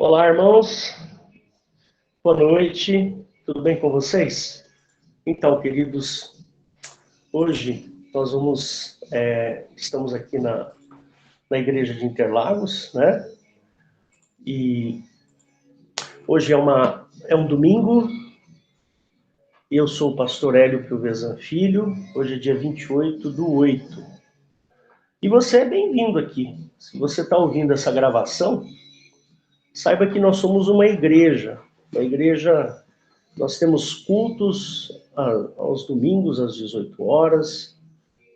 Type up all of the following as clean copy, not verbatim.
Olá, irmãos. Boa noite. Tudo bem com vocês? Então, queridos, hoje nós estamos aqui na igreja de Interlagos, né? E hoje é um domingo. Eu sou o pastor Hélio Piovesan Filho. Hoje é dia 28/8. E você é bem-vindo aqui. Se você está ouvindo essa gravação, saiba que nós somos uma igreja. Uma igreja, nós temos cultos aos domingos, às 18 horas.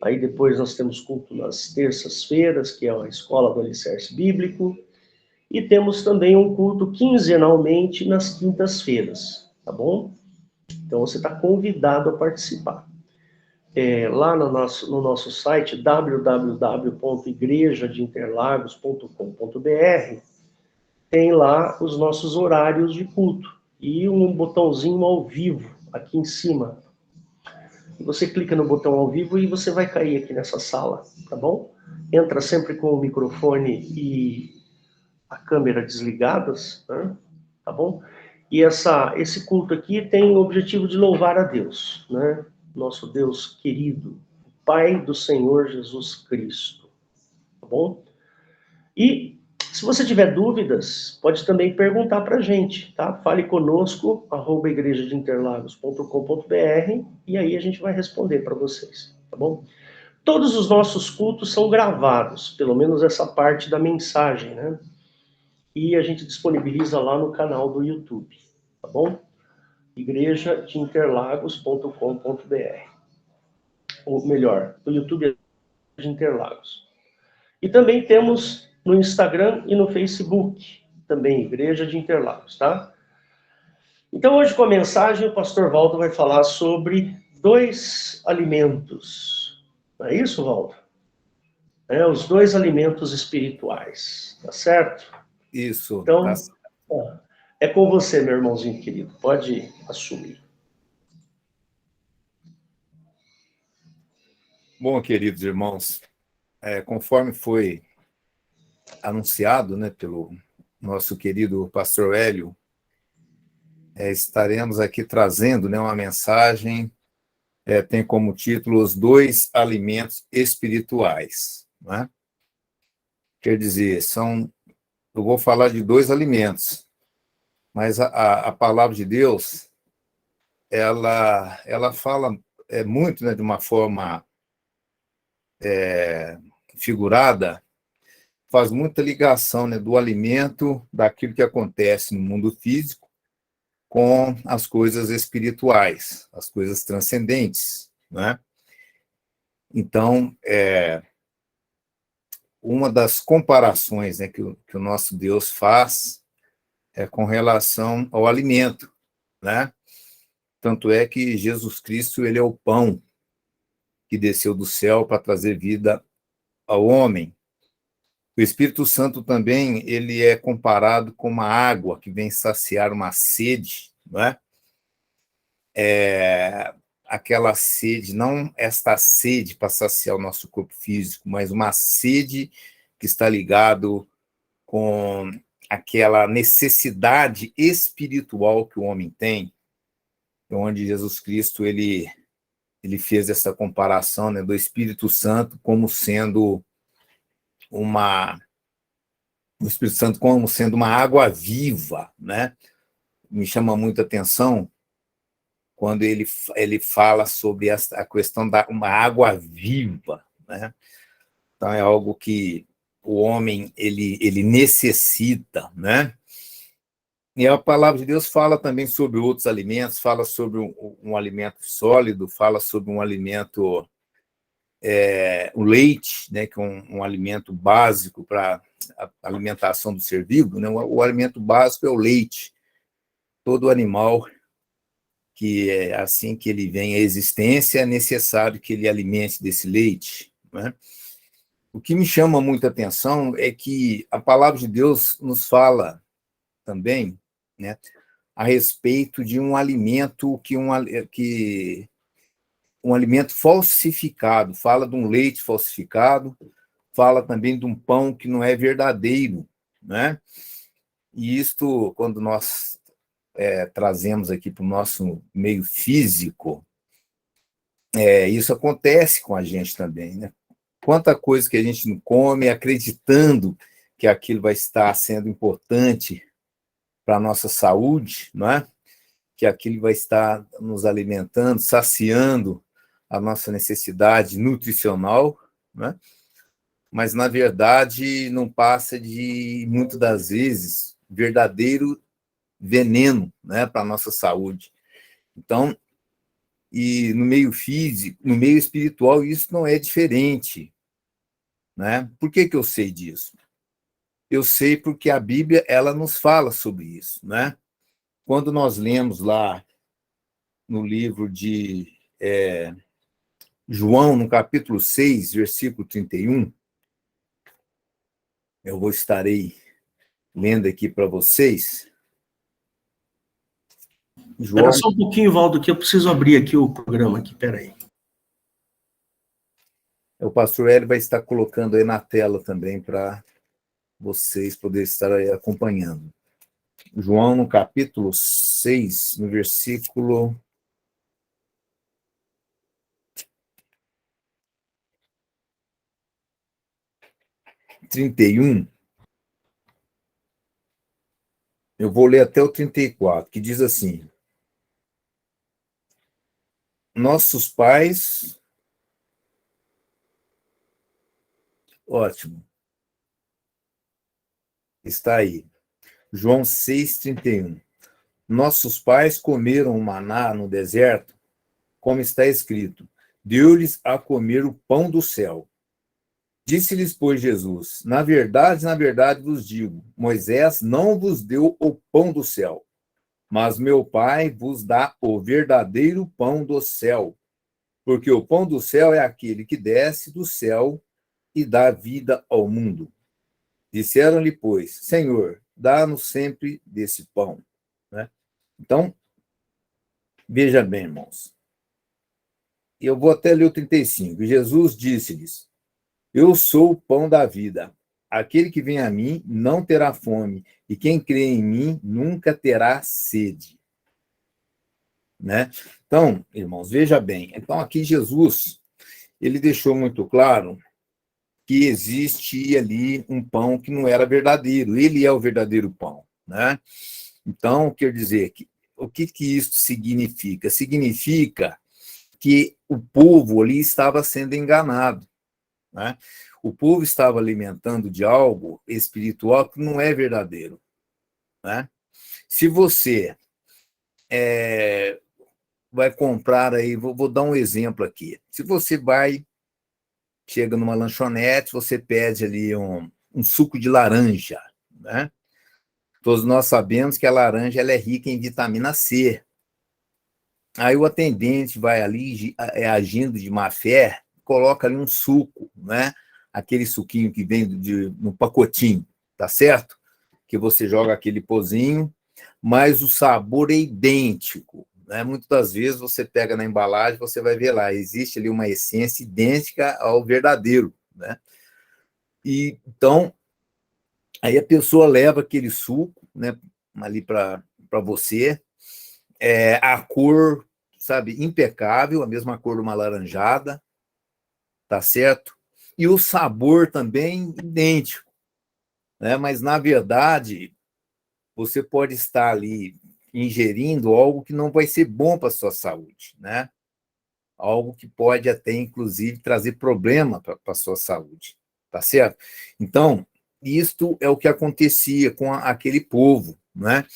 Aí depois nós temos culto nas terças-feiras, que é a Escola do Alicerce Bíblico. E temos também um culto quinzenalmente nas quintas-feiras, tá bom? Então você está convidado a participar. Lá no nosso site, www.igrejadeinterlagos.com.br, tem lá os nossos horários de culto e um botãozinho ao vivo aqui em cima. Você clica no botão ao vivo e você vai cair aqui nessa sala, tá bom? Entra sempre com o microfone e a câmera desligadas, né? Tá bom? E esse culto aqui tem o objetivo de louvar a Deus, né? Nosso Deus querido, Pai do Senhor Jesus Cristo, tá bom? E se você tiver dúvidas, pode também perguntar para a gente, tá? Fale conosco, @igrejadeinterlagos.com.br, e aí a gente vai responder para vocês, tá bom? Todos os nossos cultos são gravados, pelo menos essa parte da mensagem, né? E a gente disponibiliza lá no canal do YouTube, tá bom? igrejadeinterlagos.com.br. Ou melhor, o YouTube é de Interlagos. E também temos no Instagram e no Facebook, também Igreja de Interlagos, tá? Então hoje com a mensagem o pastor Waldo vai falar sobre 2 alimentos. Não é isso, Waldo? Os 2 alimentos espirituais, tá certo? Isso, tá. Então, é com você, meu irmãozinho querido. Pode assumir. Bom, queridos irmãos, conforme foi anunciado, né, pelo nosso querido pastor Hélio, estaremos aqui trazendo, né, uma mensagem, tem como título Os 2 Alimentos Espirituais, né? Quer dizer, eu vou falar de 2 alimentos, mas a palavra de Deus, ela fala muito, né, de uma forma figurada, faz muita ligação, né, do alimento, daquilo que acontece no mundo físico, com as coisas espirituais, as coisas transcendentes, né? Então, uma das comparações, né, que o nosso Deus faz é com relação ao alimento, né? Tanto é que Jesus Cristo, ele é o pão que desceu do céu para trazer vida ao homem. O Espírito Santo também, ele é comparado com uma água que vem saciar uma sede, não é? Aquela sede, não esta sede para saciar o nosso corpo físico, mas uma sede que está ligado com aquela necessidade espiritual que o homem tem, onde Jesus Cristo ele fez essa comparação, né, do Espírito Santo como sendo o Espírito Santo como sendo uma água viva, né? Me chama muita atenção quando ele fala sobre a questão da uma água viva, né? Então é algo que o homem ele necessita, né? E a palavra de Deus fala também sobre outros alimentos, fala sobre um alimento sólido, fala sobre um alimento, o leite, né, que é um alimento básico para a alimentação do ser vivo, né? O alimento básico é o leite. Todo animal que assim que ele vem à existência, é necessário que ele alimente desse leite, né? O que me chama muita atenção é que a palavra de Deus nos fala também, né, a respeito de um alimento que um alimento falsificado, fala de um leite falsificado, fala também de um pão que não é verdadeiro, né? E isto, quando nós trazemos aqui para o nosso meio físico, isso acontece com a gente também, né? Quanta coisa que a gente não come, acreditando que aquilo vai estar sendo importante para a nossa saúde, não é? Que aquilo vai estar nos alimentando, saciando a nossa necessidade nutricional, né? Mas, na verdade, não passa de, muitas das vezes, verdadeiro veneno, né, para a nossa saúde. Então, e no meio físico, no meio espiritual, isso não é diferente, né? Por que eu sei disso? Eu sei porque a Bíblia, ela nos fala sobre isso, né? Quando nós lemos lá no livro de João, no capítulo 6, versículo 31, eu estarei lendo aqui para vocês. Espera só um pouquinho, Valdo, que eu preciso abrir aqui o programa aqui, peraí. O pastor Hélio vai estar colocando aí na tela também para vocês poderem estar aí acompanhando. João, no capítulo 6, no versículo 31, eu vou ler até o 34, que diz assim: nossos pais... Ótimo. Está aí. João 6,31. Nossos pais comeram o maná no deserto, como está escrito: deu-lhes a comer o pão do céu. Disse-lhes, pois, Jesus: na verdade vos digo, Moisés não vos deu o pão do céu, mas meu Pai vos dá o verdadeiro pão do céu, porque o pão do céu é aquele que desce do céu e dá vida ao mundo. Disseram-lhe, pois, Senhor, dá-nos sempre desse pão. Né? Então, veja bem, irmãos. Eu vou até ler o 35. Jesus disse-lhes: eu sou o pão da vida. Aquele que vem a mim não terá fome, e quem crê em mim nunca terá sede. Né? Então, irmãos, veja bem. Então, aqui Jesus, ele deixou muito claro que existia ali um pão que não era verdadeiro. Ele é o verdadeiro pão. Né? Então, quer dizer, o que isso significa? Significa que o povo ali estava sendo enganado. Né? O povo estava alimentando de algo espiritual que não é verdadeiro. Né? Se você vai comprar aí, vou dar um exemplo aqui. Se você chega numa lanchonete, você pede ali um suco de laranja. Né? Todos nós sabemos que a laranja ela é rica em vitamina C. Aí o atendente vai ali, agindo de má fé, coloca ali um suco, né? Aquele suquinho que vem no pacotinho, tá certo? Que você joga aquele pozinho, mas o sabor é idêntico. Né? Muitas das vezes você pega na embalagem, você vai ver lá, existe ali uma essência idêntica ao verdadeiro. Né? E, então, aí a pessoa leva aquele suco, né, ali para você, a cor, sabe, impecável, a mesma cor de uma laranjada, tá certo? E o sabor também idêntico, né? Mas, na verdade, você pode estar ali ingerindo algo que não vai ser bom para a sua saúde, né? Algo que pode até, inclusive, trazer problema para a sua saúde, tá certo? Então, isto é o que acontecia com aquele povo, né?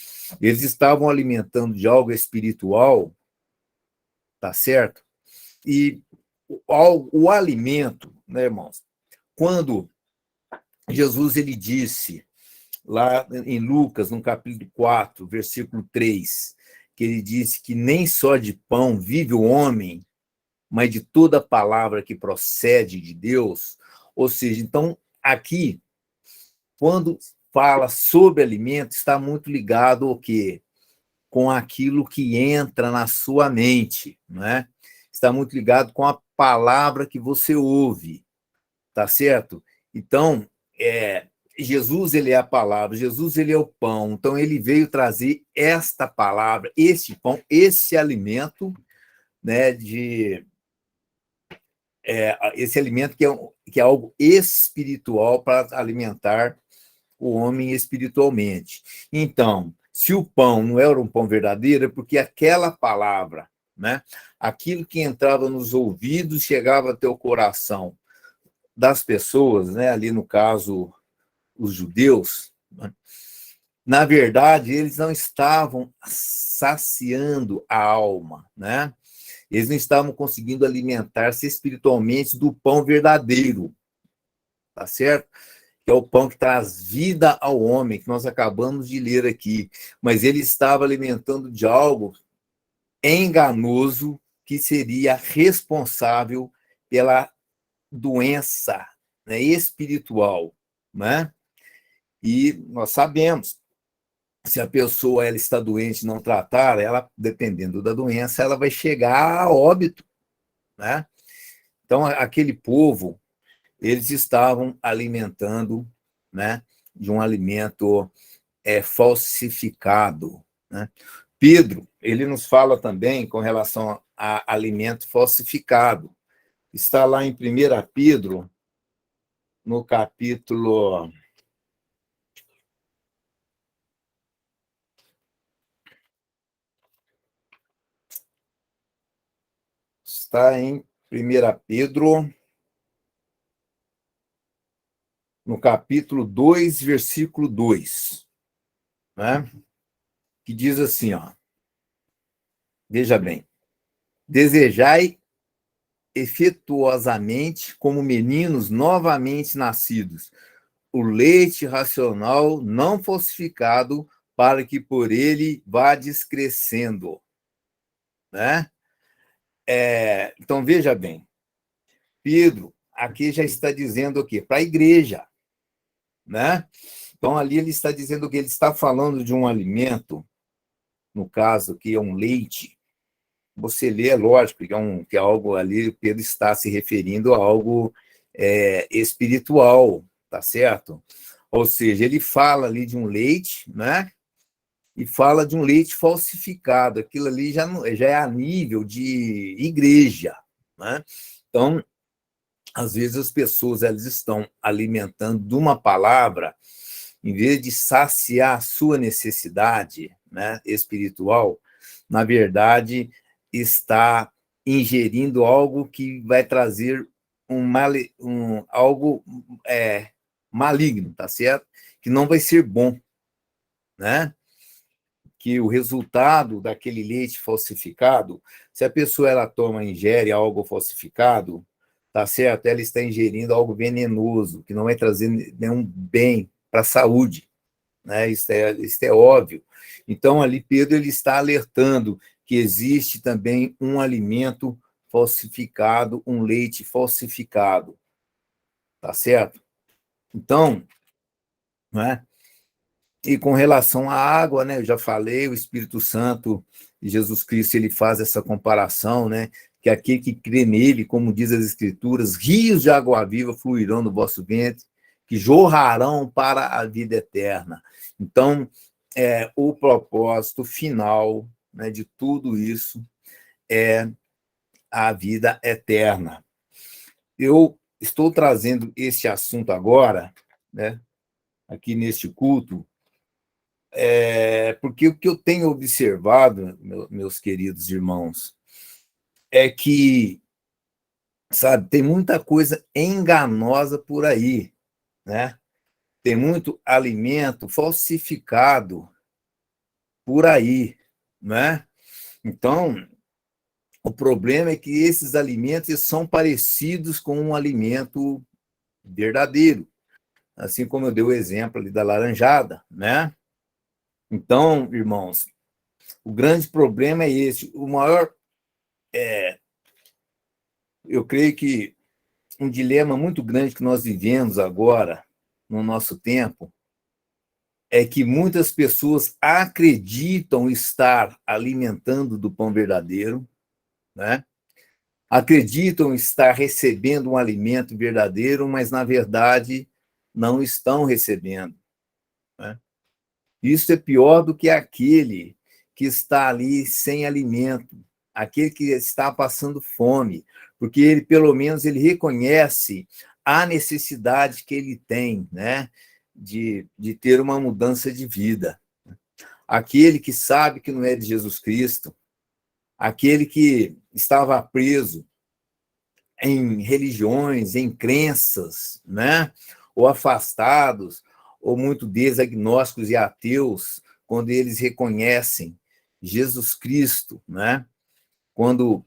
Eles estavam alimentando de algo espiritual, tá certo? E o alimento, né, irmãos? Quando Jesus ele disse, lá em Lucas, no capítulo 4, versículo 3, que ele disse que nem só de pão vive o homem, mas de toda palavra que procede de Deus. Ou seja, então, aqui, quando fala sobre alimento, está muito ligado ao quê? Com aquilo que entra na sua mente, né? Está muito ligado com a palavra que você ouve, tá certo? Então, Jesus, ele é a palavra, Jesus, ele é o pão. Então, ele veio trazer esta palavra, este pão, esse alimento, né, esse alimento que é algo espiritual para alimentar o homem espiritualmente. Então, se o pão não era um pão verdadeiro, é porque aquela palavra, né, aquilo que entrava nos ouvidos, chegava até o coração das pessoas, né, ali no caso, os judeus, né, na verdade, eles não estavam saciando a alma, né? Eles não estavam conseguindo alimentar-se espiritualmente do pão verdadeiro, tá certo? Que é o pão que traz vida ao homem, que nós acabamos de ler aqui. Mas ele estava alimentando de algo enganoso que seria responsável pela doença, né, espiritual, né? E nós sabemos, se a pessoa ela está doente e não tratar, ela, dependendo da doença, ela vai chegar a óbito, né? Então, aquele povo, eles estavam alimentando, né, de um alimento falsificado, né? Pedro, ele nos fala também com relação a alimento falsificado. Está lá em 1 Pedro, no capítulo... Está em 1 Pedro, no capítulo 2, versículo 2, né? Que diz assim, ó, veja bem, desejai efetuosamente como meninos novamente nascidos, o leite racional não falsificado, para que por ele vá descrescendo, né? Então, veja bem, Pedro aqui já está dizendo o quê? Para a igreja, né? Então, ali ele está dizendo que ele está falando de um alimento, no caso, que é um leite. Você lê, é lógico, que é algo ali, Pedro está se referindo a algo espiritual, tá certo? Ou seja, ele fala ali de um leite, né? E fala de um leite falsificado. Aquilo ali já é a nível de igreja, né? Então, às vezes as pessoas elas estão alimentando de uma palavra, em vez de saciar a sua necessidade, né, espiritual, na verdade, está ingerindo algo que vai trazer algo maligno, tá certo? Que não vai ser bom, né? Que o resultado daquele leite falsificado, se a pessoa ela ingere algo falsificado, tá certo? Ela está ingerindo algo venenoso, que não vai trazer nenhum bem para a saúde, né? Isso é óbvio. Então, ali, Pedro ele está alertando que existe também um alimento falsificado, um leite falsificado, tá certo? Então, né? E com relação à água, né? Eu já falei, o Espírito Santo e Jesus Cristo ele faz essa comparação, né? Que aquele que crê nele, como diz as Escrituras, rios de água viva fluirão no vosso ventre, que jorrarão para a vida eterna. Então, o propósito final, né, de tudo isso é a vida eterna. Eu estou trazendo esse assunto agora, né, aqui neste culto, porque o que eu tenho observado, meus queridos irmãos, é que, sabe, tem muita coisa enganosa por aí, né? Tem muito alimento falsificado por aí, né? Então, o problema é que esses alimentos são parecidos com um alimento verdadeiro, assim como eu dei o exemplo ali da laranjada, né? Então, irmãos, o grande problema é esse. O maior, eu creio que um dilema muito grande que nós vivemos agora, no nosso tempo, é que muitas pessoas acreditam estar alimentando do pão verdadeiro, né? Acreditam estar recebendo um alimento verdadeiro, mas, na verdade, não estão recebendo, né? Isso é pior do que aquele que está ali sem alimento, aquele que está passando fome, porque ele, pelo menos, ele reconhece a necessidade que ele tem, né, de ter uma mudança de vida. Aquele que sabe que não é de Jesus Cristo, aquele que estava preso em religiões, em crenças, né, ou afastados, ou muito desagnósticos e ateus, quando eles reconhecem Jesus Cristo, né? Quando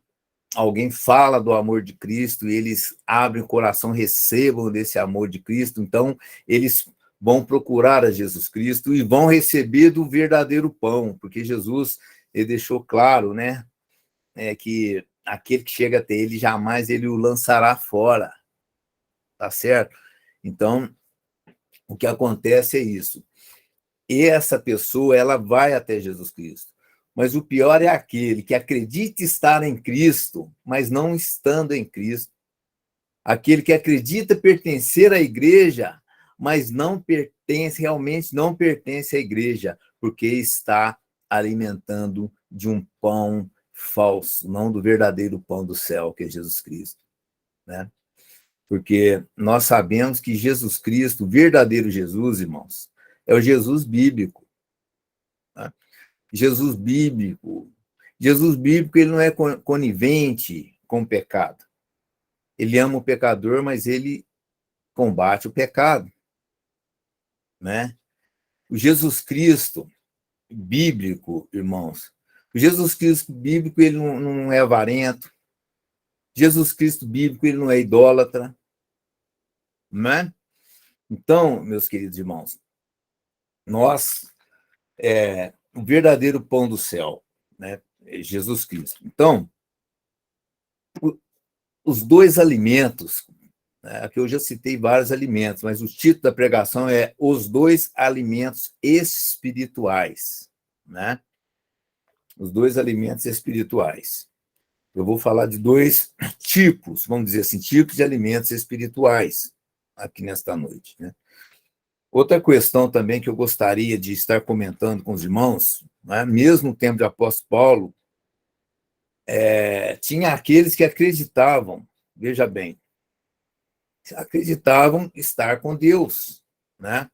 alguém fala do amor de Cristo, eles abrem o coração, recebam desse amor de Cristo, então eles vão procurar a Jesus Cristo e vão receber do verdadeiro pão, porque Jesus, ele deixou claro, né, que aquele que chega até ele, jamais ele o lançará fora, tá certo? Então, o que acontece é isso. E essa pessoa, ela vai até Jesus Cristo. Mas o pior é aquele que acredita estar em Cristo, mas não estando em Cristo. Aquele que acredita pertencer à igreja, mas não pertence, realmente não pertence à igreja, porque está alimentando de um pão falso, não do verdadeiro pão do céu, que é Jesus Cristo, né? Porque nós sabemos que Jesus Cristo, o verdadeiro Jesus, irmãos, é o Jesus bíblico, né? Jesus bíblico. Jesus bíblico, ele não é conivente com o pecado. Ele ama o pecador, mas ele combate o pecado, né? O Jesus Cristo bíblico, irmãos, o Jesus Cristo bíblico, ele não é avarento. Jesus Cristo bíblico, ele não é idólatra, né? Então, meus queridos irmãos, nós, o verdadeiro pão do céu, né, é Jesus Cristo. Então, os dois alimentos, né, aqui eu já citei vários alimentos, mas o título da pregação é Os Dois Alimentos Espirituais, né? Os dois alimentos espirituais. Eu vou falar de dois tipos, vamos dizer assim, tipos de alimentos espirituais aqui nesta noite, né? Outra questão também que eu gostaria de estar comentando com os irmãos, né, mesmo no tempo de apóstolo Paulo, tinha aqueles que acreditavam, veja bem, acreditavam estar com Deus, né?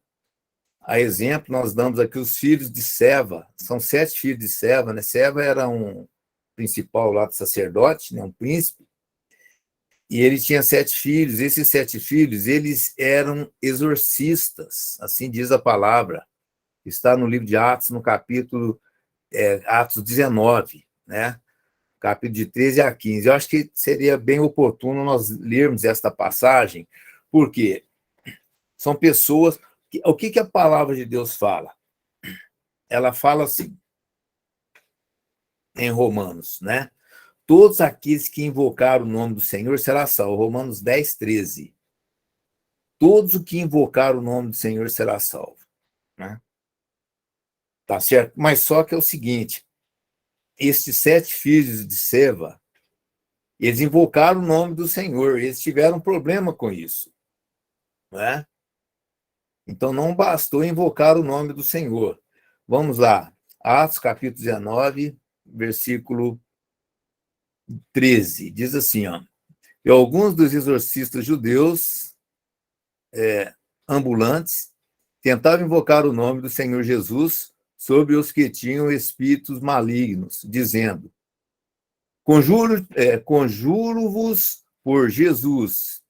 A exemplo, nós damos aqui os filhos de Seva, são 7 filhos de Seva, né? Seva era um principal lá do sacerdote, né? Um príncipe, e ele tinha 7 filhos. Esses 7 filhos, eles eram exorcistas, assim diz a palavra. Está no livro de Atos, no capítulo Atos 19, né? Capítulo de 13 a 15. Eu acho que seria bem oportuno nós lermos esta passagem, porque são pessoas... O que a palavra de Deus fala? Ela fala assim, em Romanos, né? Todos aqueles que invocaram o nome do Senhor será salvo. Romanos 10, 13. Todos os que invocaram o nome do Senhor será salvo, né? Tá certo? Mas só que é o seguinte, estes 7 filhos de Seva, eles invocaram o nome do Senhor, eles tiveram um problema com isso, né? Então não bastou invocar o nome do Senhor. Vamos lá, Atos capítulo 19, versículo 13, diz assim, ó, e alguns dos exorcistas judeus ambulantes tentavam invocar o nome do Senhor Jesus sobre os que tinham espíritos malignos, dizendo, conjuro-vos por Jesus,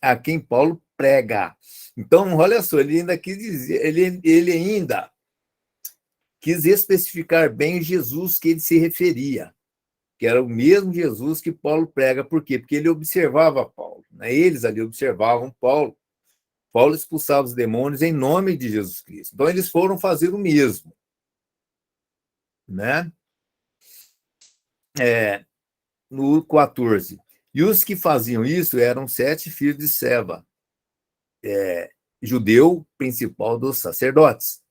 a quem Paulo prega. Então, olha só, ele ainda quis dizer, ele ainda quis especificar bem Jesus que ele se referia, que era o mesmo Jesus que Paulo prega. Por quê? Porque ele observava Paulo, né? Eles ali observavam Paulo. Paulo expulsava os demônios em nome de Jesus Cristo. Então, eles foram fazer o mesmo, né? No 14. E os que faziam isso eram 7 filhos de Seva, judeu principal dos sacerdotes.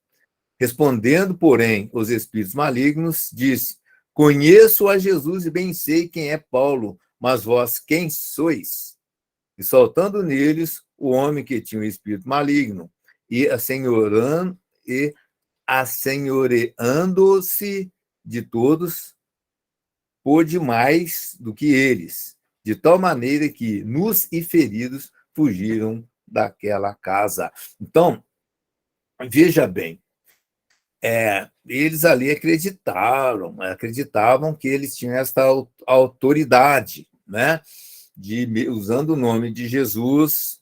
Respondendo, porém, os espíritos malignos, disse, conheço a Jesus e bem sei quem é Paulo, mas vós quem sois? E soltando neles o homem que tinha o espírito maligno, e assenhoreando-se de todos, pôde mais do que eles, de tal maneira que nus e feridos fugiram daquela casa. Então, veja bem, eles ali acreditavam que eles tinham esta autoridade, né, usando o nome de Jesus,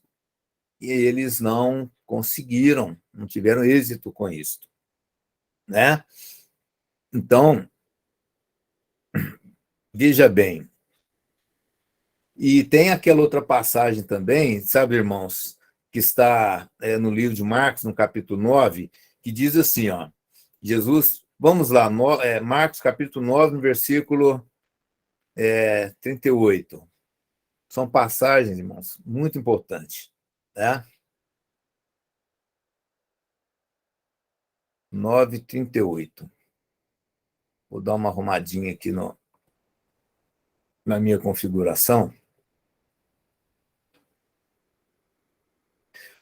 e eles não conseguiram, não tiveram êxito com isso, né? Então, veja bem, e tem aquela outra passagem também, sabe, irmãos, que está no livro de Marcos, no capítulo 9, que diz assim, ó, Jesus, vamos lá, Marcos capítulo 9, no versículo 38. São passagens, irmãos, muito importantes, né? 9:38. Vou dar uma arrumadinha aqui na minha configuração,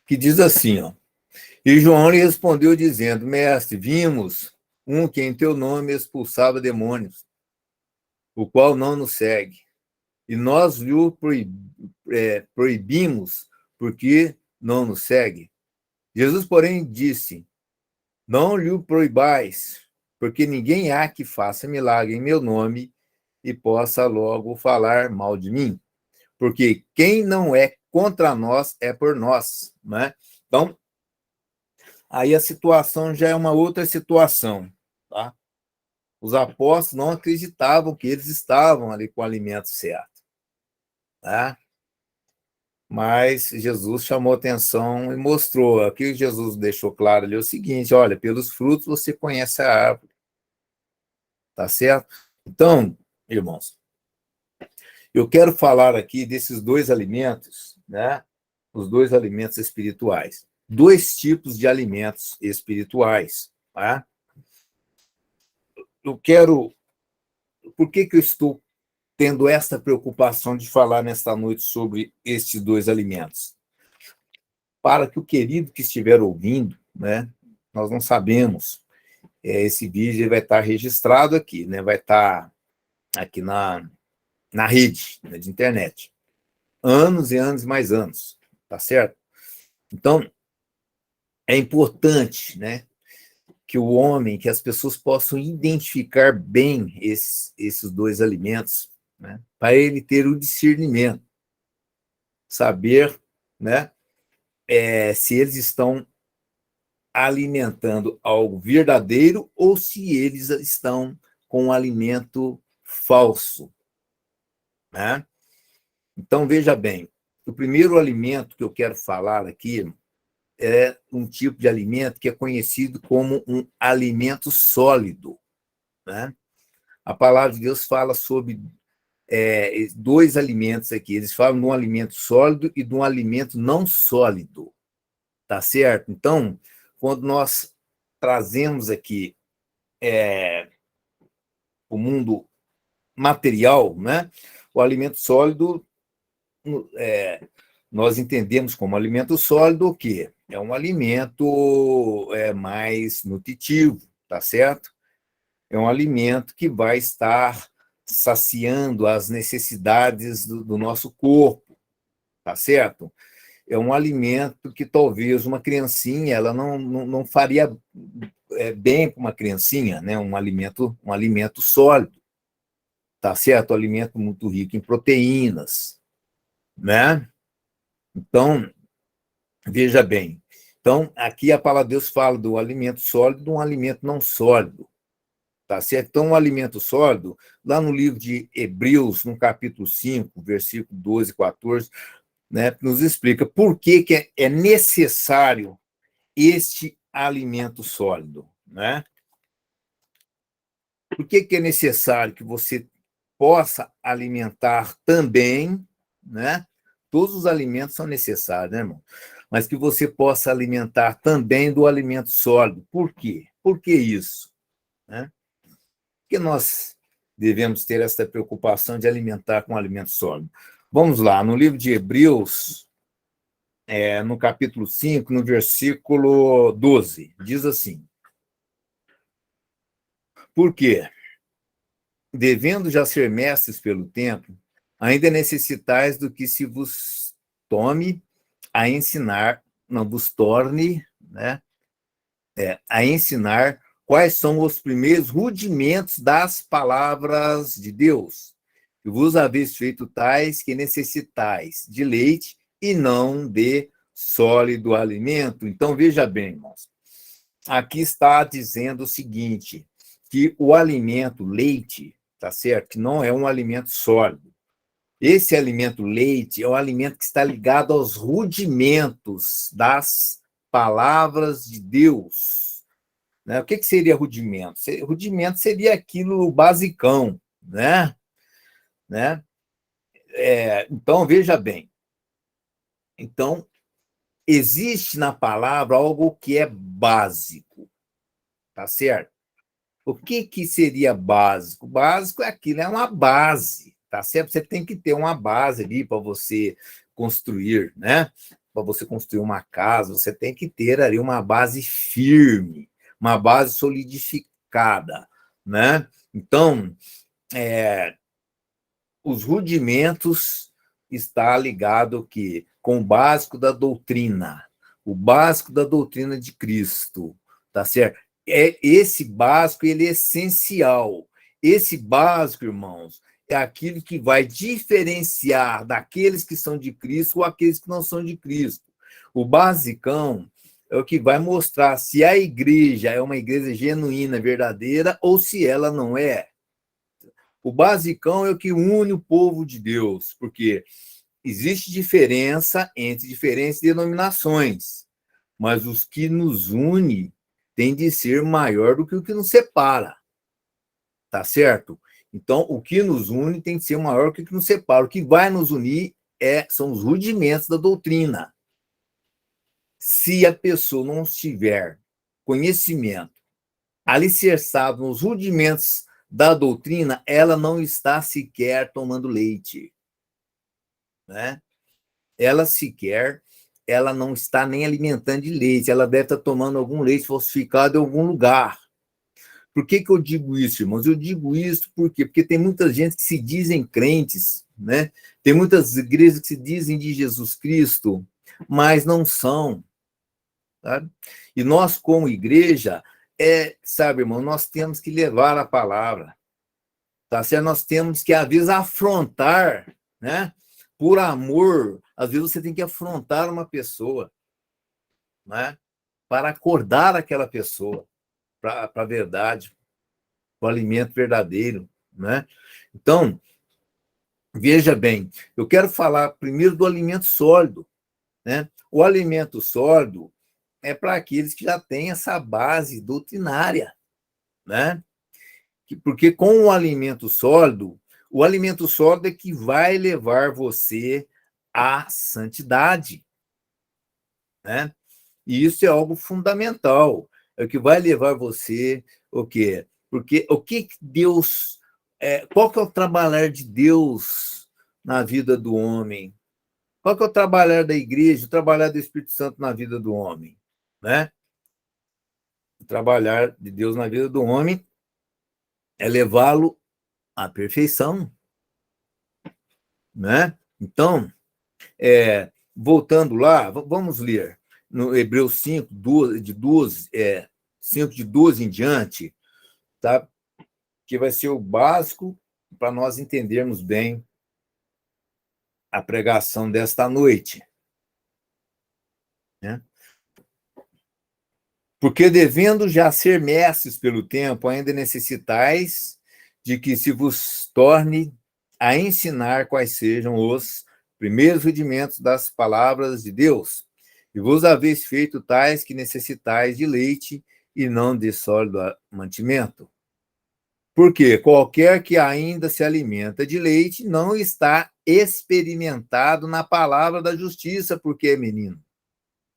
que diz assim, ó, e João lhe respondeu dizendo, mestre, vimos um que em teu nome expulsava demônios, o qual não nos segue, e nós lhe proibimos, porque não nos segue. Jesus, porém, disse, não lhe proibais, porque ninguém há que faça milagre em meu nome e possa logo falar mal de mim. Porque quem não é contra nós é por nós, né? Então, aí a situação já é uma outra situação, tá? Os apóstolos não acreditavam que eles estavam ali com o alimento certo, tá? Mas Jesus chamou atenção e mostrou. Aqui Jesus deixou claro ali o seguinte, olha, pelos frutos você conhece a árvore, tá certo? Então, irmãos, eu quero falar aqui desses dois alimentos, né? Os dois alimentos espirituais. Dois tipos de alimentos espirituais, tá? Eu quero... Por que eu estou tendo essa preocupação de falar nesta noite sobre estes dois alimentos? Para que o querido que estiver ouvindo, né? Nós não sabemos. Esse vídeo vai estar registrado aqui, né? Vai estar aqui na rede, né, de internet. Anos e anos e mais anos, tá certo? Então, é importante, né, que o homem, que as pessoas possam identificar bem esses dois alimentos, né, para ele ter o discernimento, saber, né, se eles estão alimentando algo verdadeiro ou se eles estão com um alimento falso, né? Então, veja bem, o primeiro alimento que eu quero falar aqui é um tipo de alimento que é conhecido como um alimento sólido, né? A palavra de Deus fala sobre dois alimentos aqui. Eles falam de um alimento sólido e de um alimento não sólido, tá certo? Então, quando nós trazemos aqui o mundo material, né? O alimento sólido, nós entendemos como alimento sólido o quê? É um alimento mais nutritivo, tá certo? É um alimento que vai estar saciando as necessidades do nosso corpo, tá certo? É um alimento que talvez uma criancinha ela não faria bem para uma criancinha, né? Um alimento sólido, tá certo? Um alimento muito rico em proteínas, né? Então, veja bem. Então, aqui a palavra de Deus fala do alimento sólido e de um alimento não sólido. Tá certo? Então, o alimento sólido, lá no livro de Hebreus, no capítulo 5, versículo 12 e 14, né, nos explica por que é necessário este alimento sólido, né? Por que é necessário que você possa alimentar também, né? Todos os alimentos são necessários, né, irmão? Mas que você possa alimentar também do alimento sólido. Por quê? Por que isso? Né? Porque nós devemos ter essa preocupação de alimentar com alimento sólido. Vamos lá, no livro de Hebreus, no capítulo 5, no versículo 12, diz assim: Por quê? Devendo já ser mestres pelo tempo, ainda necessitais do que se vos tome a ensinar, não vos torne, né, a ensinar quais são os primeiros rudimentos das palavras de Deus, que vos haveis feito tais que necessitais de leite e não de sólido alimento. Então, veja bem, irmãos, aqui está dizendo o seguinte, que o alimento leite, tá certo? Que não é um alimento sólido. Esse alimento leite é um alimento que está ligado aos rudimentos das palavras de Deus. Né? O que seria rudimento? Rudimento seria aquilo basicão, né? Então, veja bem. Então, existe na palavra algo que é básico, tá certo? O que seria básico? Básico é aquilo, é uma base, tá certo? Você tem que ter uma base ali para você construir, né? Para você construir uma casa, você tem que ter ali uma base firme, uma base solidificada, né? Então, os rudimentos está ligado que com o básico da doutrina, o básico da doutrina de Cristo, tá certo? Esse básico, ele é essencial. Esse básico, irmãos, é aquilo que vai diferenciar daqueles que são de Cristo ou aqueles que não são de Cristo. O basicão é o que vai mostrar se a igreja é uma igreja genuína, verdadeira, ou se ela não é. O basicão é o que une o povo de Deus, porque existe diferença entre diferentes denominações, mas os que nos une tem de ser maior do que o que nos separa, tá certo? Então, o que nos une tem de ser maior do que o que nos separa. O que vai nos unir são os rudimentos da doutrina. Se a pessoa não tiver conhecimento alicerçado nos rudimentos da doutrina, ela não está sequer tomando leite, né? Ela não está nem alimentando de leite, ela deve estar tomando algum leite falsificado em algum lugar. Por que eu digo isso, irmãos? Eu digo isso porque tem muita gente que se dizem crentes, né? Tem muitas igrejas que se dizem de Jesus Cristo, mas não são, sabe? E nós, como igreja, sabe, irmão, nós temos que levar a palavra, tá certo? Nós temos que, às vezes, afrontar, né? Por amor, às vezes você tem que afrontar uma pessoa, né? Para acordar aquela pessoa para a verdade, para o alimento verdadeiro, né? Então, veja bem, eu quero falar primeiro do alimento sólido, né? O alimento sólido é para aqueles que já têm essa base doutrinária, né? Porque com o alimento sólido é que vai levar você à santidade, né? E isso é algo fundamental, é o que vai levar você o quê? Porque o que Deus, qual que é o trabalhar de Deus na vida do homem? Qual que é o trabalhar da igreja, o trabalhar do Espírito Santo na vida do homem, né? O trabalhar de Deus na vida do homem é levá-lo à perfeição, né? Então, voltando lá, vamos ler no Hebreus 5, 5 de 12 em diante, tá? Que vai ser o básico para nós entendermos bem a pregação desta noite, né? Porque devendo já ser mestres pelo tempo, ainda necessitais de que se vos torne a ensinar quais sejam os primeiros rudimentos das palavras de Deus, e vos haveis feito tais que necessitais de leite e não de sólido mantimento. Porque qualquer que ainda se alimenta de leite não está experimentado na palavra da justiça, porque é menino.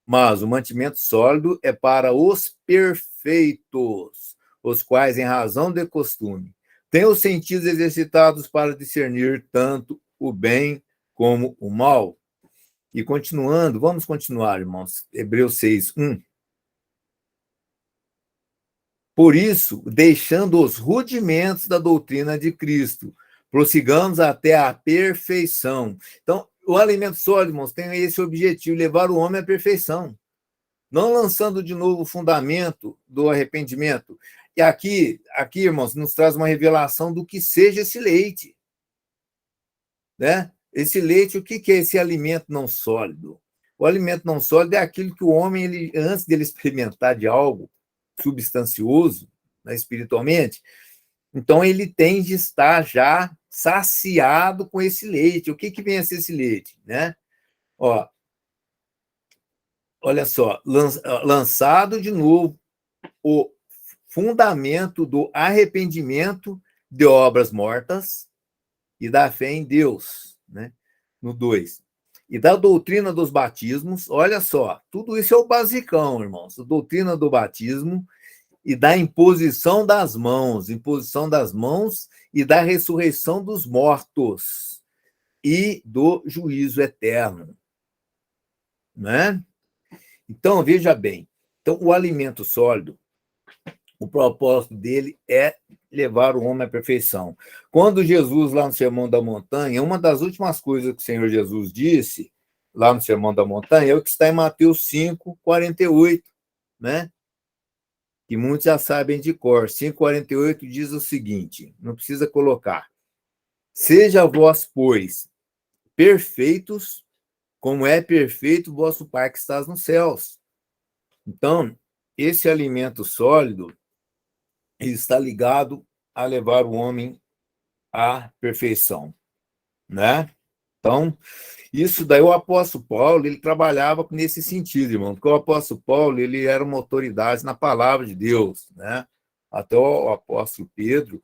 Mas o mantimento sólido é para os perfeitos, os quais, em razão de costume, têm os sentidos exercitados para discernir tanto o bem como o mal. E continuando, vamos continuar, irmãos. Hebreus 6, 1. Por isso, deixando os rudimentos da doutrina de Cristo, prossigamos até a perfeição. Então, o alimento sólido, irmãos, tem esse objetivo, levar o homem à perfeição. Não lançando de novo o fundamento do arrependimento. E aqui, irmãos, nos traz uma revelação do que seja esse leite. Né? Esse leite, o que é esse alimento não sólido? O alimento não sólido é aquilo que o homem, antes dele experimentar de algo substancioso, né, espiritualmente, então ele tem de estar já saciado com esse leite. O que vem a ser esse leite? Né? Ó, olha só, lançado de novo o fundamento do arrependimento de obras mortas e da fé em Deus, né? No 2. E da doutrina dos batismos, olha só, tudo isso é o basicão, irmãos, a doutrina do batismo e da imposição das mãos e da ressurreição dos mortos e do juízo eterno, né? Então, veja bem, então, o alimento sólido, o propósito dele é levar o homem à perfeição. Quando Jesus, lá no Sermão da Montanha, uma das últimas coisas que o Senhor Jesus disse, lá no Sermão da Montanha, é o que está em Mateus 5, 48, né? Que muitos já sabem de cor. 5,48 diz o seguinte, não precisa colocar. Seja vós, pois, perfeitos, como é perfeito o vosso Pai que estás nos céus. Então, esse alimento sólido está ligado a levar o homem à perfeição, né? Então, isso daí o apóstolo Paulo, ele trabalhava nesse sentido, irmão, porque o apóstolo Paulo, ele era uma autoridade na palavra de Deus, né? Até o apóstolo Pedro,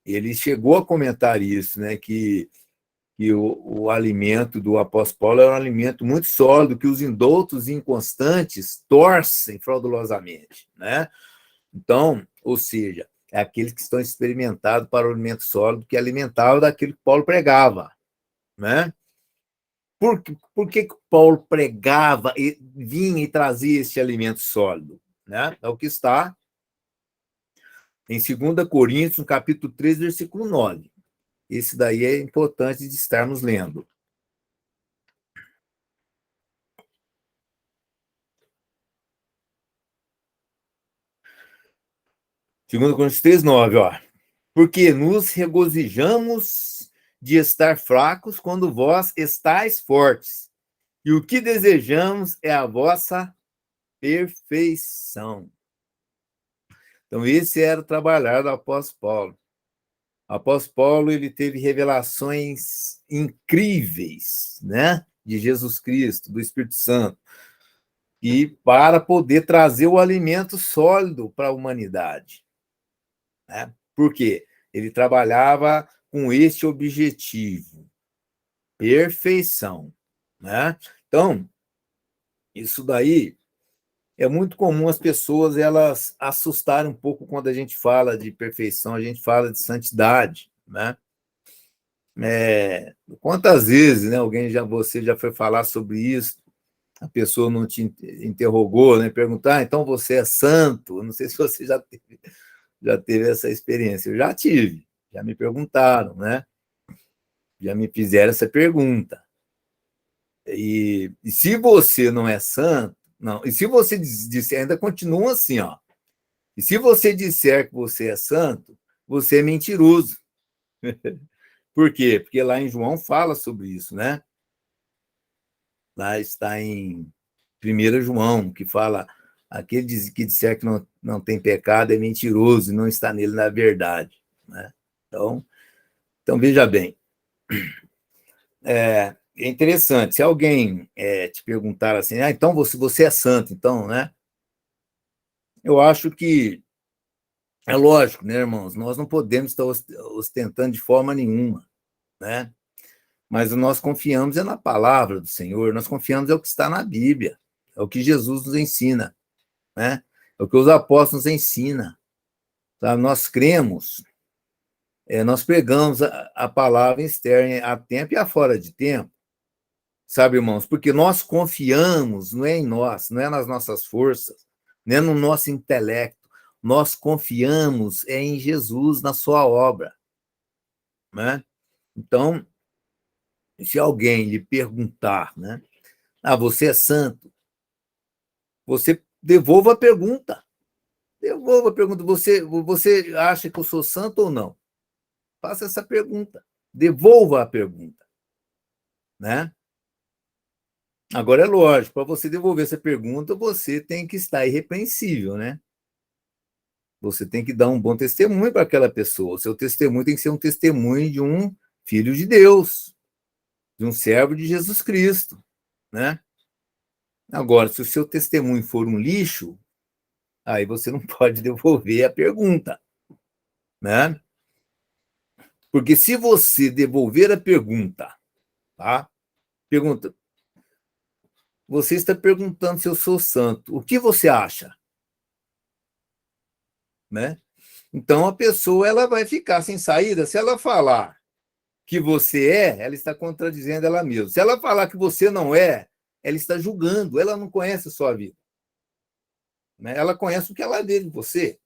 ele chegou a comentar isso, né? Que o alimento do apóstolo Paulo era um alimento muito sólido, que os indoutos e inconstantes torcem fraudulosamente, né? Então, ou seja, é aqueles que estão experimentados para o alimento sólido, que alimentava daquilo que Paulo pregava, né? Por que Paulo pregava e vinha e trazia este alimento sólido? Né? É o que está em 2 Coríntios, no capítulo 3, versículo 9. Esse daí é importante de estarmos lendo. 2 Coríntios 3, 9, ó. Porque nos regozijamos de estar fracos quando vós estáis fortes. E o que desejamos é a vossa perfeição. Então, esse era o trabalhar do apóstolo Paulo. O apóstolo Paulo, ele teve revelações incríveis, né? De Jesus Cristo, do Espírito Santo, e para poder trazer o alimento sólido para a humanidade. Né? Por quê? Ele trabalhava com esse objetivo, perfeição. Né? Então, isso daí é muito comum as pessoas elas assustarem um pouco quando a gente fala de perfeição, a gente fala de santidade, né? Quantas vezes, né, você já foi falar sobre isso, a pessoa não te interrogou, né, perguntar, então você é santo? Eu não sei se você já teve essa experiência. Eu já tive, já me perguntaram, né? Já me fizeram essa pergunta. E se você não é santo, não, e se você disser, ainda continua assim, ó. E se você disser que você é santo, você é mentiroso. Por quê? Porque lá em João fala sobre isso, né? Lá está em 1 João, que fala, aquele que disser que não tem pecado é mentiroso e não está nele na verdade. Né? Então, veja bem, é interessante, se alguém te perguntar assim, então você é santo, então, né? Eu acho que é lógico, né, irmãos? Nós não podemos estar ostentando de forma nenhuma, né? Mas nós confiamos na palavra do Senhor, nós confiamos o que está na Bíblia, é o que Jesus nos ensina, né? É o que os apóstolos nos ensinam. Tá? Nós cremos, nós pregamos a palavra externa a tempo e a fora de tempo, Sabe, irmãos? Porque nós confiamos, não é em nós, não é nas nossas forças, não é no nosso intelecto. Nós confiamos em Jesus, na sua obra, né? Então, se alguém lhe perguntar, né? Ah, você é santo? Você devolva a pergunta. Devolva a pergunta. Você acha que eu sou santo ou não? Faça essa pergunta. Devolva a pergunta, né? Agora, é lógico, para você devolver essa pergunta, você tem que estar irrepreensível, né? Você tem que dar um bom testemunho para aquela pessoa. O seu testemunho tem que ser um testemunho de um filho de Deus, de um servo de Jesus Cristo, né? Agora, se o seu testemunho for um lixo, aí você não pode devolver a pergunta, né? Porque se você devolver a pergunta, tá? Pergunta, você está perguntando se eu sou santo. O que você acha? Né? Então a pessoa ela vai ficar sem saída. Se ela falar que você é, ela está contradizendo ela mesma. Se ela falar que você não é, ela está julgando. Ela não conhece a sua vida. Né? Ela conhece o que ela vê de você.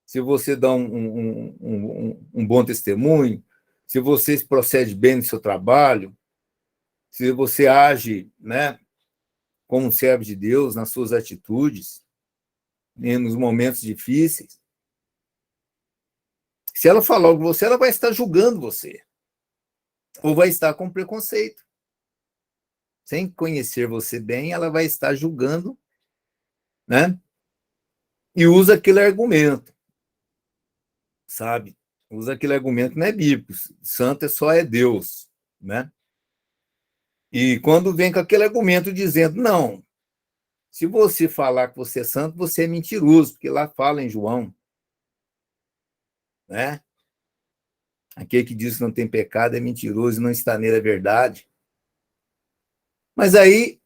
Se você dá um bom testemunho, se você procede bem no seu trabalho, se você age, né, como um servo de Deus nas suas atitudes, nos momentos difíceis. Se ela falar algo com você, ela vai estar julgando você. Ou vai estar com preconceito. Sem conhecer você bem, ela vai estar julgando, né? E usa aquele argumento, sabe? Usa aquele argumento que não é bíblico. Santo só é Deus, né? E quando vem com aquele argumento dizendo, não, se você falar que você é santo, você é mentiroso, porque lá fala em João, né? Aquele que diz que não tem pecado é mentiroso e não está nele a verdade. Mas aí,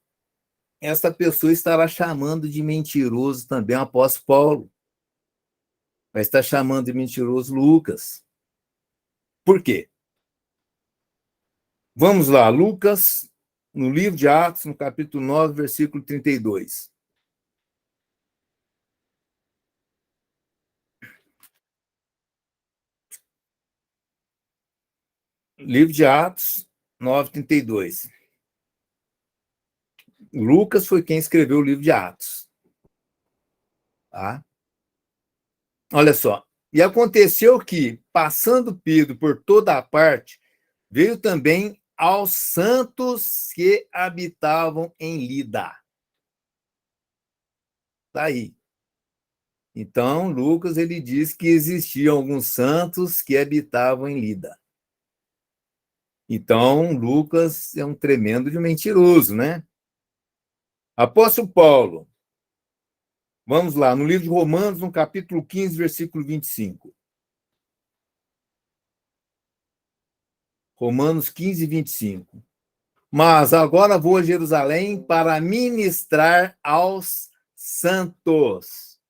essa pessoa estará chamando de mentiroso também o apóstolo Paulo. Vai estar chamando de mentiroso Lucas. Por quê? Vamos lá, Lucas, no livro de Atos, no capítulo 9, versículo 32. Livro de Atos, 9, 32. Lucas foi quem escreveu o livro de Atos. Tá? Olha só. E aconteceu que, passando Pedro por toda a parte, veio também aos santos que habitavam em Lida. Está aí. Então, Lucas ele diz que existiam alguns santos que habitavam em Lida. Então, Lucas é um tremendo de mentiroso, né? Apóstolo Paulo, vamos lá, no livro de Romanos, no capítulo 15, versículo 25. Romanos 15, 25. Mas agora vou a Jerusalém para ministrar aos santos.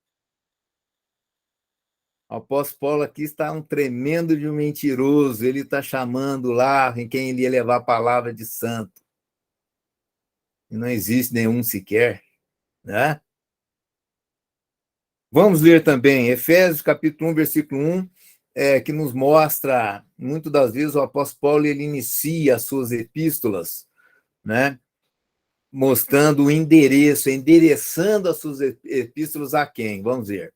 O apóstolo Paulo aqui está um tremendo de um mentiroso. Ele está chamando lá em quem ele ia levar a palavra de santo. E não existe nenhum sequer, né? Vamos ler também Efésios, capítulo 1, versículo 1, que nos mostra, muitas das vezes, o apóstolo Paulo ele inicia as suas epístolas, né? Mostrando o endereço, endereçando as suas epístolas a quem? Vamos ver.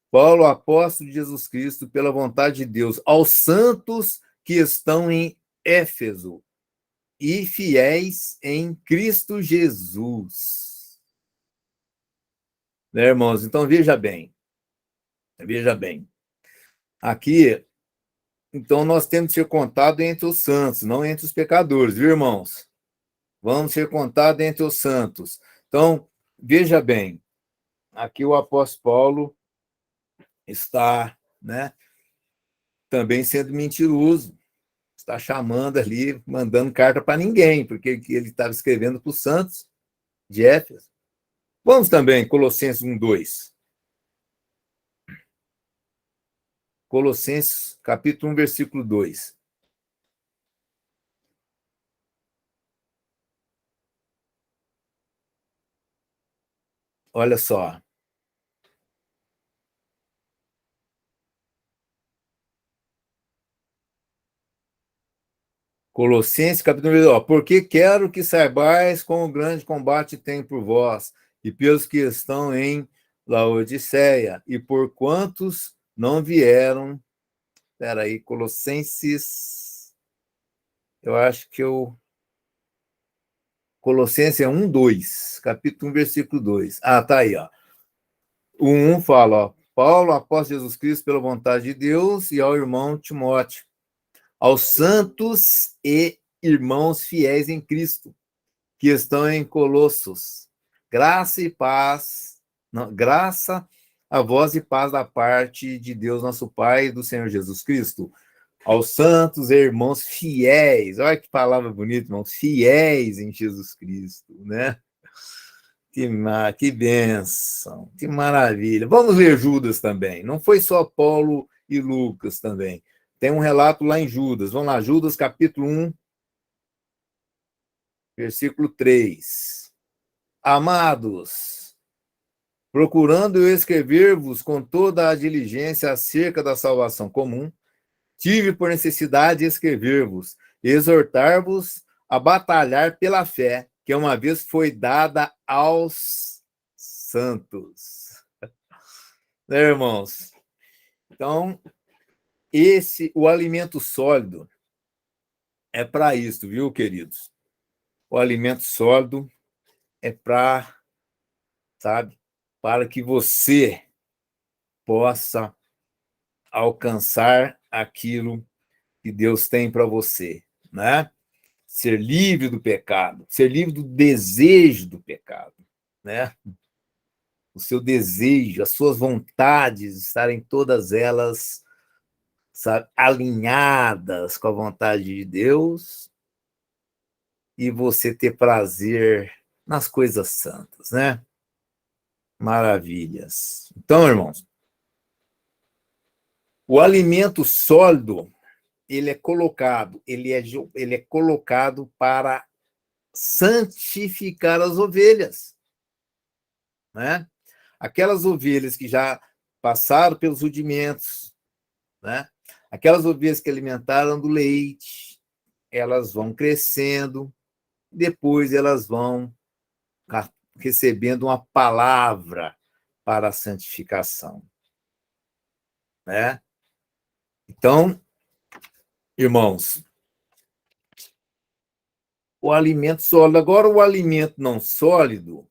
Paulo, apóstolo de Jesus Cristo, pela vontade de Deus, aos santos que estão em Éfeso e fiéis em Cristo Jesus. Né, irmãos? Então, veja bem. Veja bem. Aqui, então, nós temos que ser contados entre os santos, não entre os pecadores, viu, irmãos? Vamos ser contados entre os santos. Então, veja bem. Aqui o apóstolo Paulo está, né, também sendo mentiroso. Está chamando ali, mandando carta para ninguém, porque ele estava escrevendo para os santos de Éfeso. Vamos também, Colossenses 1:2. Colossenses, capítulo 1, versículo 2. olha só. Colossenses, capítulo 1, ó, porque quero que saibais quão grande combate tem por vós, e pelos que estão em Laodiceia, e por quantos não vieram. Espera aí, Colossenses, eu acho que Colossenses é 1, 2, capítulo 1, versículo 2. Ah, tá aí, ó. O 1 fala, ó, Paulo, apóstolo de Jesus Cristo, pela vontade de Deus, e ao irmão Timóteo, aos santos e irmãos fiéis em Cristo, que estão em Colossos. Graça e paz, não, graça a vós e paz da parte de Deus, nosso Pai, e do Senhor Jesus Cristo. Aos santos e irmãos fiéis, olha que palavra bonita, irmãos, fiéis em Jesus Cristo, né? Que bênção, que maravilha. Vamos ler Judas também. Não foi só Paulo e Lucas também. Tem um relato lá em Judas. Vamos lá, Judas capítulo 1, versículo 3. Amados, procurando eu escrever-vos com toda a diligência acerca da salvação comum, tive por necessidade escrever-vos, exortar-vos a batalhar pela fé, que uma vez foi dada aos santos. Né, irmãos? Então, o alimento sólido é para isso, viu, queridos? O alimento sólido é para, sabe, para que você possa alcançar aquilo que Deus tem para você, né? Ser livre do pecado, ser livre do desejo do pecado, né? O seu desejo, as suas vontades estarem todas elas, sabe, alinhadas com a vontade de Deus e você ter prazer nas coisas santas, né? Maravilhas. Então, irmãos, o alimento sólido, ele é colocado para santificar as ovelhas, né? Aquelas ovelhas que já passaram pelos rudimentos, né? Aquelas ovelhas que alimentaram do leite, elas vão crescendo, depois elas vão recebendo uma palavra para a santificação, né? Então, irmãos, o alimento sólido. Agora, o alimento não sólido,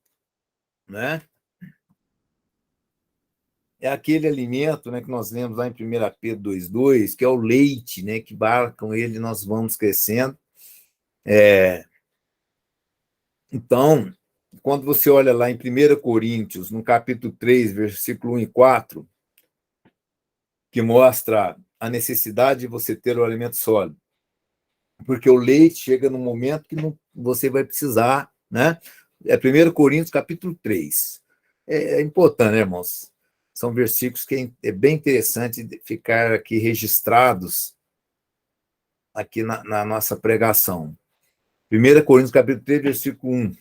né? É aquele alimento, né, que nós lemos lá em 1 Pedro 2,2, que é o leite, né, que com ele nós vamos crescendo. Então, quando você olha lá em 1 Coríntios, no capítulo 3, versículo 1 e 4, que mostra a necessidade de você ter o alimento sólido, porque o leite chega no momento que você vai precisar, né? É 1 Coríntios, capítulo 3. É importante, né, irmãos? São versículos que é bem interessante ficar aqui registrados aqui na nossa pregação. 1 Coríntios, capítulo 3, versículo 1.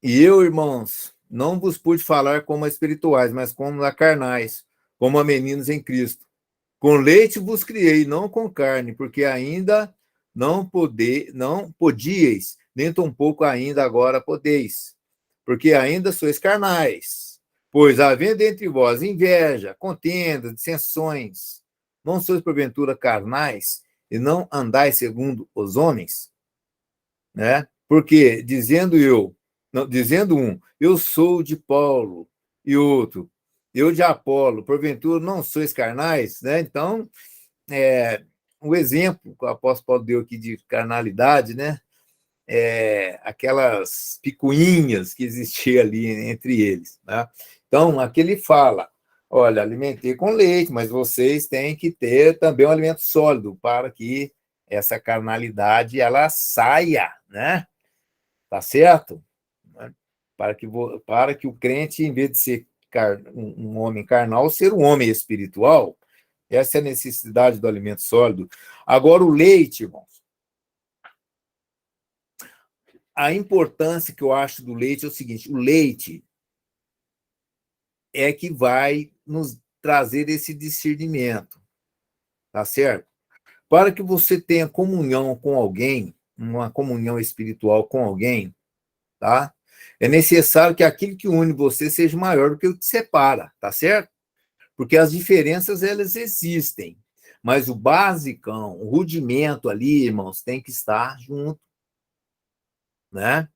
E eu, irmãos, não vos pude falar como a espirituais, mas como a carnais, como a meninos em Cristo. Com leite vos criei, não com carne, porque ainda não podíeis, nem tampouco ainda agora podeis, porque ainda sois carnais. Pois, havendo entre vós inveja, contenda, dissensões, não sois porventura carnais, e não andais segundo os homens? Né? Porque, dizendo um, eu sou de Paulo, e outro, eu de Apolo, porventura não sois carnais, né? Então, um exemplo que o apóstolo Paulo deu aqui de carnalidade, né? Aquelas picuinhas que existiam ali entre eles, né? Então, aqui ele fala, olha, alimentei com leite, mas vocês têm que ter também um alimento sólido para que essa carnalidade ela saia, né? Tá certo? Para que o crente, em vez de ser um homem carnal, ser um homem espiritual. Essa é a necessidade do alimento sólido. Agora, o leite, irmãos. a importância que eu acho do leite é o seguinte: o leite é que vai nos trazer esse discernimento, tá certo? Para que você tenha comunhão com alguém, uma comunhão espiritual com alguém, tá? É necessário que aquilo que une você seja maior do que o que separa, tá certo? Porque as diferenças, elas existem, mas o basicão, o rudimento ali, irmãos, tem que estar junto, né?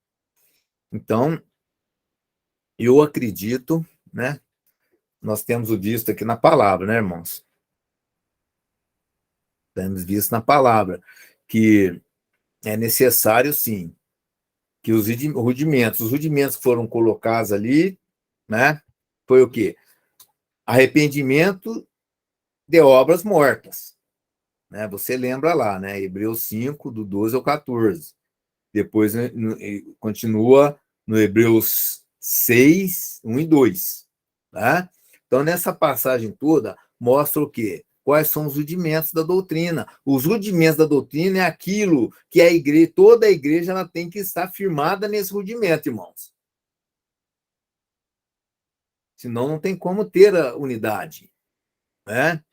Então, eu acredito, né? Nós temos o visto aqui na palavra, né, irmãos? Temos visto na palavra que é necessário, sim, que os rudimentos que foram colocados ali, né? Foi o quê? Arrependimento de obras mortas, né? Você lembra lá, né? Hebreus 5, do 12 ao 14. Depois continua no Hebreus 6, 1 e 2. Tá? Então, nessa passagem toda, mostra o quê? Quais são os rudimentos da doutrina. Os rudimentos da doutrina é aquilo que a igreja, toda a igreja, ela tem que estar firmada nesse rudimento, irmãos. Senão não tem como ter a unidade. Né?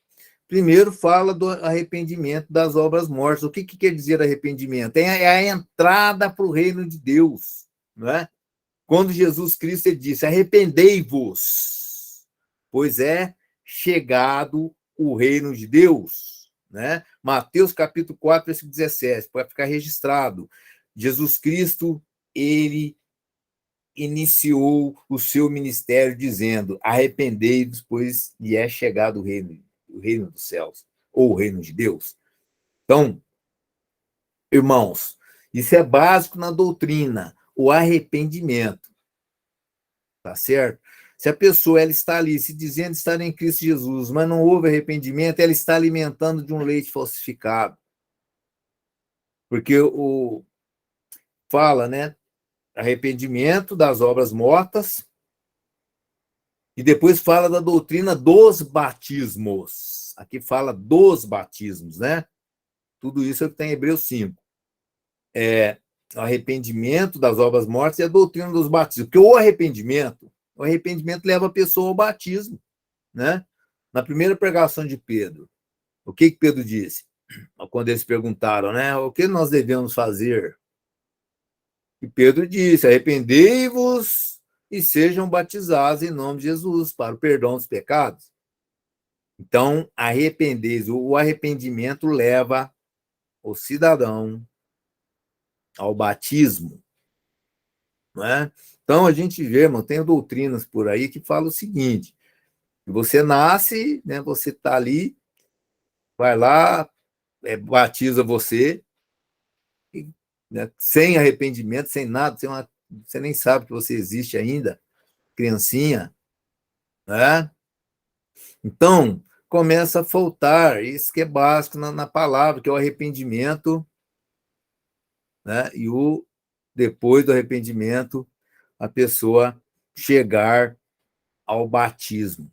Primeiro fala do arrependimento das obras mortas. O que quer dizer arrependimento? É a entrada para o reino de Deus. Não é? Quando Jesus Cristo disse: arrependei-vos, pois é chegado o reino de Deus. Né? Mateus capítulo 4, versículo 17, pode ficar registrado. Jesus Cristo, ele iniciou o seu ministério dizendo: arrependei-vos, pois lhe é chegado o reino dos céus, ou o reino de Deus. Então, irmãos, isso é básico na doutrina, o arrependimento. Tá certo? Se a pessoa ela está ali se dizendo estar em Cristo Jesus, mas não houve arrependimento, ela está alimentando de um leite falsificado. Porque fala, né? Arrependimento das obras mortas, e depois fala da doutrina dos batismos. Aqui fala dos batismos, né? Tudo isso é o que está em Hebreus 5. O arrependimento das obras mortas e a doutrina dos batismos. Porque o arrependimento leva a pessoa ao batismo, né? Na primeira pregação de Pedro, o que Pedro disse? Quando eles perguntaram, né? O que nós devemos fazer? E Pedro disse: arrependei-vos e sejam batizados em nome de Jesus para o perdão dos pecados. Então, o arrependimento leva o cidadão ao batismo, não é? Então, a gente vê, irmão, tem doutrinas por aí que falam o seguinte: você nasce, né, você está ali, vai lá, batiza você, né, sem arrependimento, sem nada, você nem sabe que você existe ainda, criancinha, né? Então, começa a faltar, isso que é básico na palavra, que é o arrependimento, né? E depois do arrependimento, a pessoa chegar ao batismo.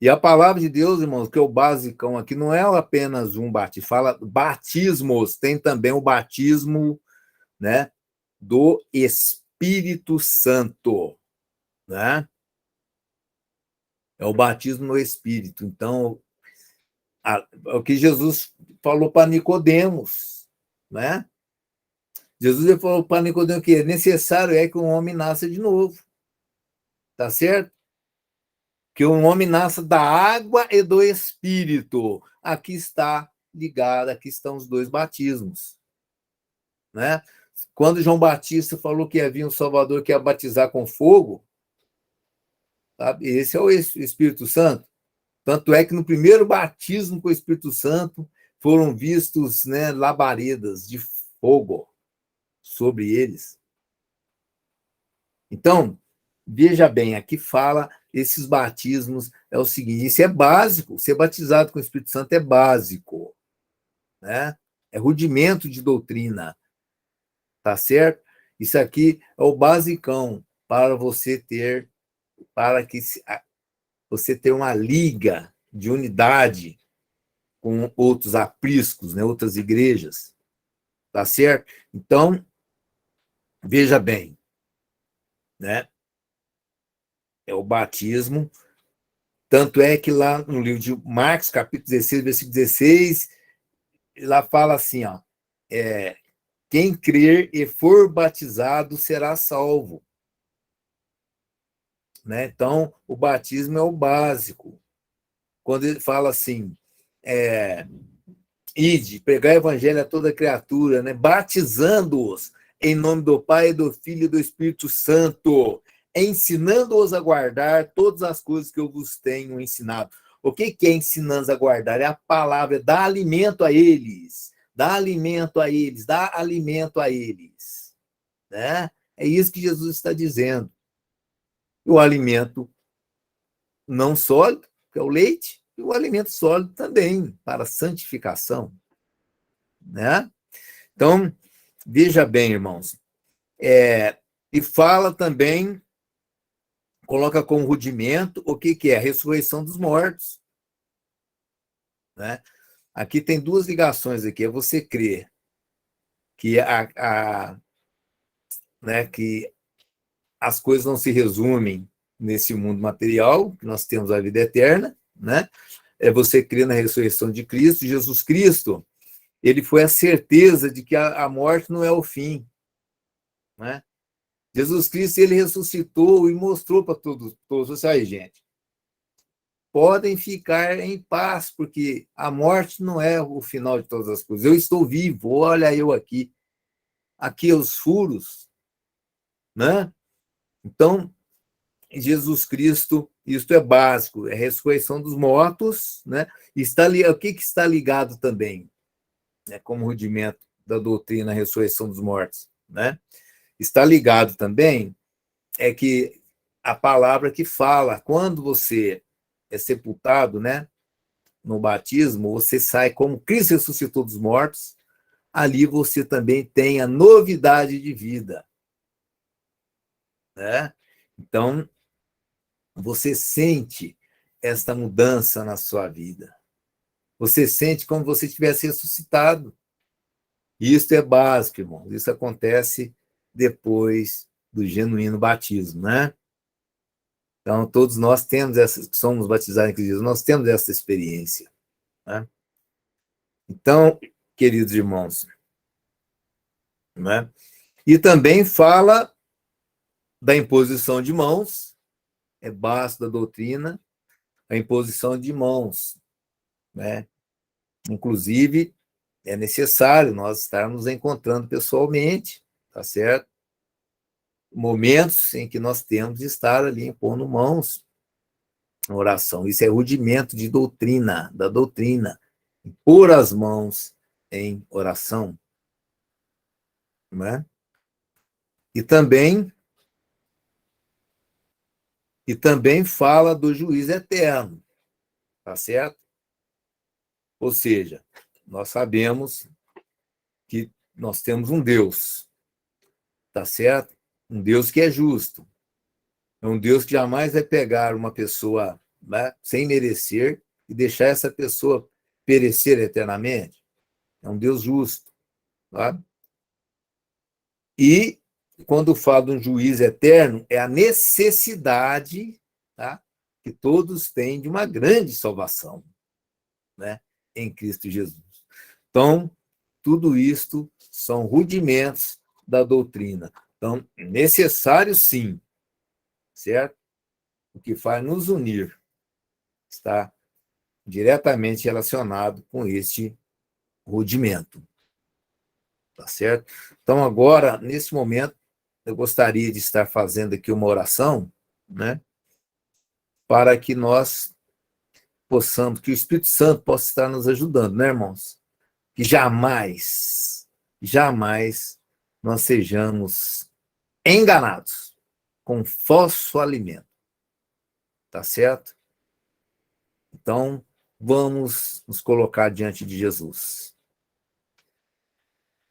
E a palavra de Deus, irmãos, que é o basicão aqui, não é apenas um batismo, fala batismos, tem também o batismo, né, do Espírito Santo, né? É o batismo no Espírito. Então, o que Jesus falou para Nicodemos, né? Jesus falou para Nicodemos que necessário é que um homem nasça de novo, tá certo? Que um homem nasça da água e do Espírito. Aqui está ligado, aqui estão os dois batismos, né? Quando João Batista falou que havia um Salvador que ia batizar com fogo, sabe? Esse é o Espírito Santo. Tanto é que no primeiro batismo com o Espírito Santo foram vistos, né, labaredas de fogo sobre eles. Então, veja bem, aqui fala esses batismos, é o seguinte: isso é básico, ser batizado com o Espírito Santo é básico, né? É rudimento de doutrina, tá certo? Isso aqui é o basicão para você ter, para que você ter uma liga de unidade com outros apriscos, né, outras igrejas, tá certo? Então, Veja bem, né? É o batismo. Tanto é que lá no livro de Marcos, capítulo 16, versículo 16, lá fala assim, ó, quem crer e for batizado será salvo. Né? Então, o batismo é o básico. Quando ele fala assim, ide, pregar o evangelho a toda criatura, né? Batizando-os em nome do Pai, do Filho e do Espírito Santo, ensinando-os a guardar todas as coisas que eu vos tenho ensinado. O que é ensinando-os a guardar? É a palavra, dá alimento a eles, dá alimento a eles, dá alimento a eles. Né? É isso que Jesus está dizendo. O alimento não sólido, que é o leite, e o alimento sólido também, para a santificação. Né? Então, veja bem, irmãos, e fala também, coloca como rudimento o que é? A ressurreição dos mortos. Né? Aqui tem duas ligações aqui, é você crer que, né, que as coisas não se resumem nesse mundo material, que nós temos a vida eterna, né? É você crer na ressurreição de Cristo. Jesus Cristo, ele foi a certeza de que a morte não é o fim. Né? Jesus Cristo, ele ressuscitou e mostrou para todos aí, gente. Podem ficar em paz, porque a morte não é o final de todas as coisas. Eu estou vivo, olha eu aqui. Aqui os furos, né? Então, Jesus Cristo, isto é básico, é a ressurreição dos mortos, né? O que está ligado também, né, como rudimento da doutrina, a ressurreição dos mortos, né? Está ligado também que a palavra que fala, quando você é sepultado, né, no batismo, você sai como Cristo ressuscitou dos mortos, ali você também tem a novidade de vida. Né? Então, você sente esta mudança na sua vida. Você sente como se você tivesse ressuscitado. Isso é básico, irmão. Isso acontece depois do genuíno batismo, né? Então, todos nós temos que somos batizados em Cristo Jesus, nós temos essa experiência. Né? Então, queridos irmãos, né? E também fala da imposição de mãos, é básico da doutrina, a imposição de mãos. Né? Inclusive, é necessário nós estarmos encontrando pessoalmente, tá certo? Momentos em que nós temos de estar ali impondo mãos na oração. Isso é rudimento de doutrina, da doutrina. Impor as mãos em oração. Né? E também fala do juiz eterno, tá certo? Ou seja, nós sabemos que nós temos um Deus, tá certo? Um Deus que é justo. É um Deus que jamais vai pegar uma pessoa, né, sem merecer e deixar essa pessoa perecer eternamente. É um Deus justo. Tá? E quando falo de um juiz eterno, é a necessidade, tá, que todos têm de uma grande salvação, né, em Cristo Jesus. Então, tudo isto são rudimentos da doutrina. Então, é necessário sim, certo? O que faz nos unir está diretamente relacionado com este rudimento. Tá certo? Então, agora, nesse momento, eu gostaria de estar fazendo aqui uma oração, né? Para que nós possamos, que o Espírito Santo possa estar nos ajudando, né, irmãos? Que jamais, jamais nós sejamos enganados com falso alimento. Tá certo? Então, vamos nos colocar diante de Jesus.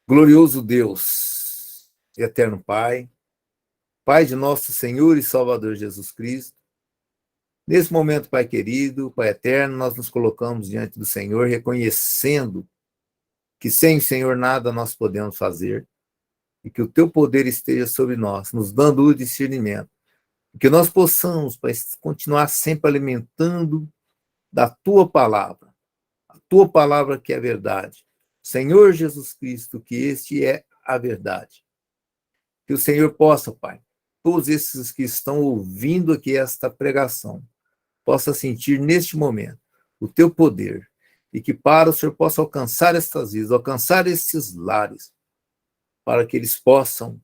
Glorioso Deus, eterno Pai, Pai de nosso Senhor e Salvador Jesus Cristo, nesse momento, Pai querido, Pai eterno, nós nos colocamos diante do Senhor, reconhecendo que sem o Senhor nada nós podemos fazer, e que o teu poder esteja sobre nós, nos dando o discernimento, e que nós possamos, Pai, continuar sempre alimentando da tua palavra, a tua palavra que é a verdade. Senhor Jesus Cristo, que este é a verdade. Que o Senhor possa, Pai, todos esses que estão ouvindo aqui esta pregação, possa sentir neste momento o teu poder, e que para o Senhor possa alcançar estas vidas, alcançar estes lares, para que eles possam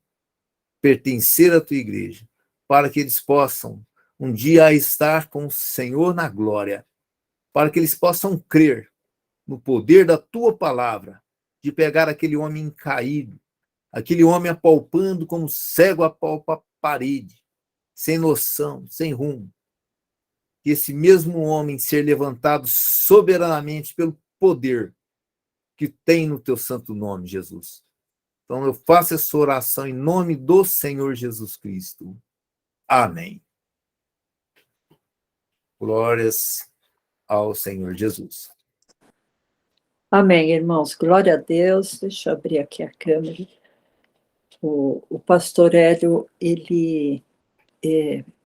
pertencer à tua igreja, para que eles possam um dia estar com o Senhor na glória, para que eles possam crer no poder da tua palavra, de pegar aquele homem caído, aquele homem apalpando como cego apalpa a parede, sem noção, sem rumo, que esse mesmo homem ser levantado soberanamente pelo poder que tem no teu santo nome, Jesus. Então eu faço essa oração em nome do Senhor Jesus Cristo. Amém. Glórias ao Senhor Jesus. Amém, irmãos. Glória a Deus. Deixa eu abrir aqui a câmera. O pastor Hélio, ele